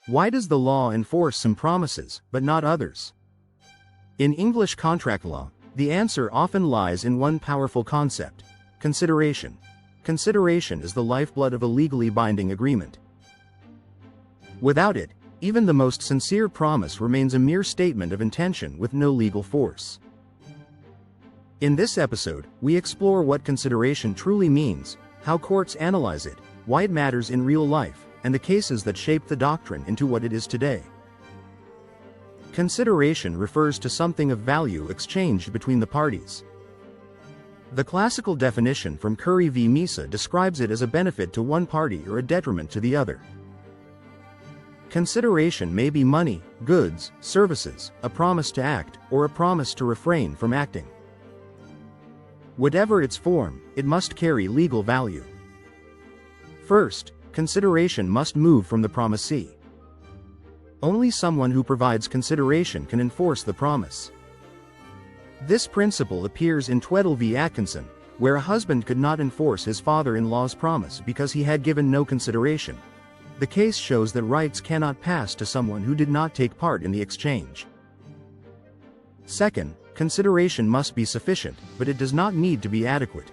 Why does the law enforce some promises, but not others? In English contract law, the answer often lies in one powerful concept: consideration. Consideration is the lifeblood of a legally binding agreement. Without it, even the most sincere promise remains a mere statement of intention with no legal force. In this episode, we explore what consideration truly means, how courts analyze it, why it matters in real life, and the cases that shaped the doctrine into what it is today. Consideration refers to something of value exchanged between the parties. The classical definition from Curry v. Mesa describes it as a benefit to one party or a detriment to the other. Consideration may be money, goods, services, a promise to act, or a promise to refrain from acting. Whatever its form, it must carry legal value. First, consideration must move from the promisee. Only someone who provides consideration can enforce the promise. This principle appears in Tweddle v. Atkinson, where a husband could not enforce his father-in-law's promise because he had given no consideration. The case shows that rights cannot pass to someone who did not take part in the exchange. Second, consideration must be sufficient, but it does not need to be adequate.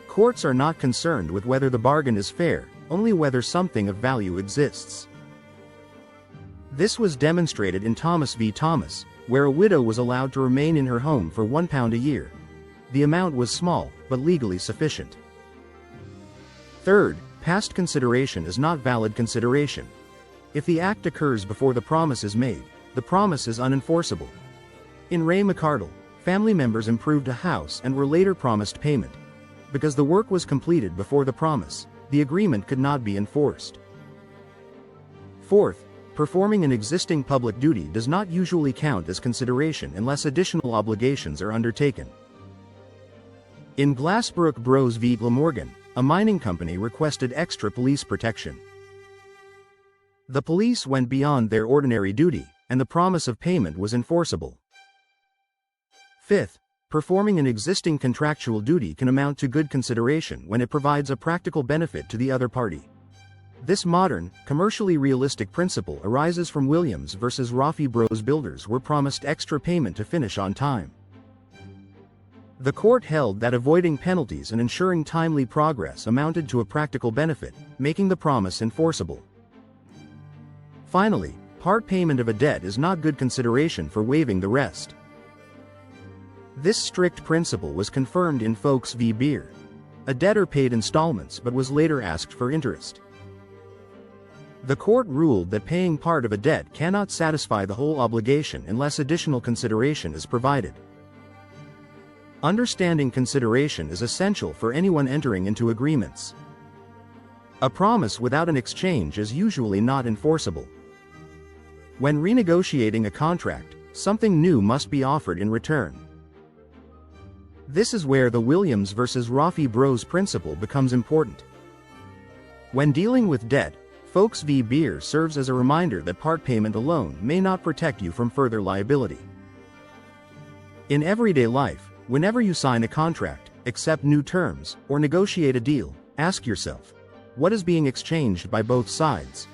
Courts are not concerned with whether the bargain is fair, only whether something of value exists. This was demonstrated in Thomas v. Thomas, where a widow was allowed to remain in her home for £1 a year. The amount was small, but legally sufficient. Third, past consideration is not valid consideration. If the act occurs before the promise is made, the promise is unenforceable. In McArdle, family members improved a house and were later promised payment. Because the work was completed before the promise, the agreement could not be enforced. Fourth, performing an existing public duty does not usually count as consideration unless additional obligations are undertaken. In Roffey Bros v. Glamorgan, a mining company requested extra police protection. The police went beyond their ordinary duty, and the promise of payment was enforceable. Fifth, performing an existing contractual duty can amount to good consideration when it provides a practical benefit to the other party. This modern, commercially realistic principle arises from Williams v. Roffey Bros. Builders were promised extra payment to finish on time. The court held that avoiding penalties and ensuring timely progress amounted to a practical benefit, making the promise enforceable. Finally, part payment of a debt is not good consideration for waiving the rest. This strict principle was confirmed in Foakes v. Beer. A debtor paid installments but was later asked for interest. The court ruled that paying part of a debt cannot satisfy the whole obligation unless additional consideration is provided. Understanding consideration is essential for anyone entering into agreements. A promise without an exchange is usually not enforceable. When renegotiating a contract, something new must be offered in return. This is where the Williams v. Roffey Bros principle becomes important. When dealing with debt, Foakes v. Beer serves as a reminder that part payment alone may not protect you from further liability. In everyday life, whenever you sign a contract, accept new terms, or negotiate a deal, ask yourself, what is being exchanged by both sides?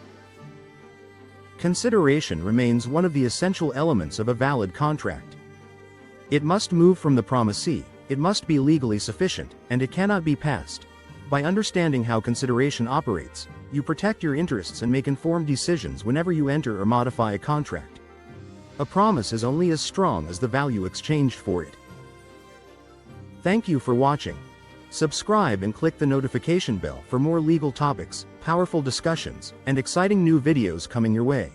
Consideration remains one of the essential elements of a valid contract. It must move from the promisee, it must be legally sufficient, and it cannot be passed. By understanding how consideration operates, you protect your interests and make informed decisions whenever you enter or modify a contract. A promise is only as strong as the value exchanged for it. Thank you for watching. Subscribe and click the notification bell for more legal topics, powerful discussions, and exciting new videos coming your way.